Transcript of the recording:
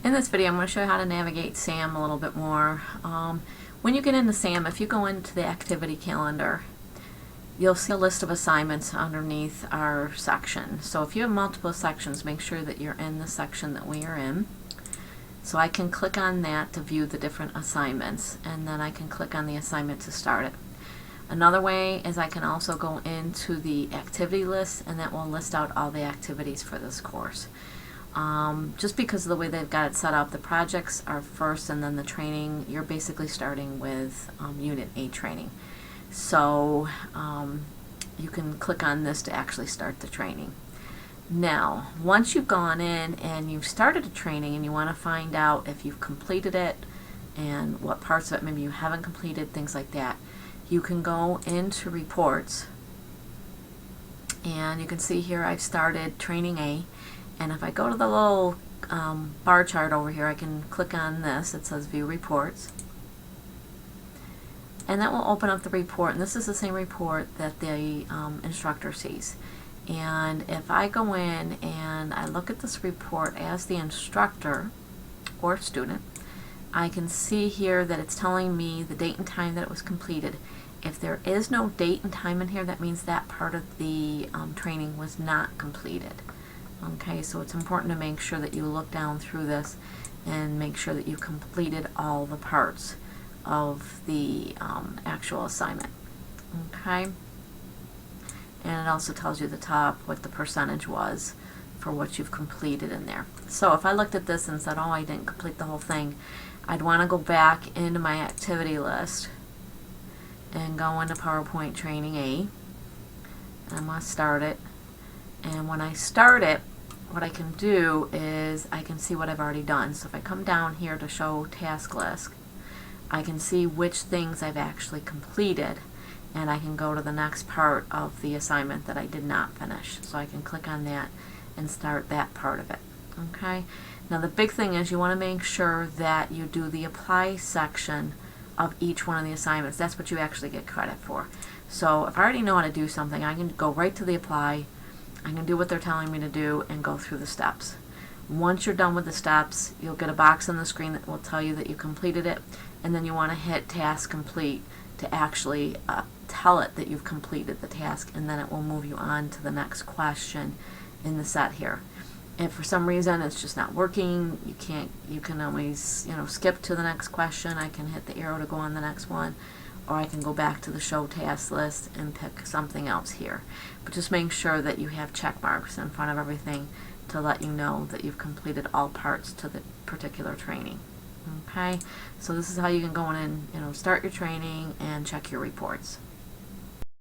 In this video, I'm going to show you how to navigate SAM a little bit more. When you get into SAM, if you go into the activity calendar, you'll see a list of assignments underneath our section. So if you have multiple sections, make sure that you're in the section that we are in. So I can click on that to view the different assignments, and then I can click on the assignment to start it. Another way is I can also go into the activity list, and that will list out all the activities for this course. Just because of the way they've got it set up, the projects are first and then the training. You're basically starting with Unit 8 training. So you can click on this to actually start the training. Now, once you've gone in and you've started a training and you want to find out if you've completed it and what parts of it maybe you haven't completed, things like that, you can go into reports, and you can see here I've started training A. And if I go to the little bar chart over here, I can click on this. It says View Reports. And that will open up the report. And this is the same report that the instructor sees. And if I go in and I look at this report as the instructor or student, I can see here that it's telling me the date and time that it was completed. If there is no date and time in here, that means that part of the training was not completed. Okay, so it's important to make sure that you look down through this and make sure that you completed all the parts of the actual assignment. Okay, and it also tells you at the top what the percentage was for what you've completed in there. So if I looked at this and said, oh, I didn't complete the whole thing, I'd want to go back into my activity list and go into PowerPoint Training A, and I'm going to start it. And when I start it, what I can do is I can see what I've already done. So if I come down here to show task list, I can see which things I've actually completed, and I can go to the next part of the assignment that I did not finish. So I can click on that and start that part of it. Okay. Now the big thing is you want to make sure that you do the apply section of each one of the assignments. That's what you actually get credit for. So if I already know how to do something, I can go right to the apply. I can do what they're telling me to do and go through the steps. Once you're done with the steps, you'll get a box on the screen that will tell you that you completed it, and then you want to hit task complete to actually tell it that you've completed the task, and then it will move you on to the next question in the set here. If for some reason it's just not working, you can always skip to the next question. I can hit the arrow to go on the next one, or I can go back to the show task list and pick something else here. But just make sure that you have check marks in front of everything to let you know that you've completed all parts to the particular training. Okay, so this is how you can go in and start your training and check your reports.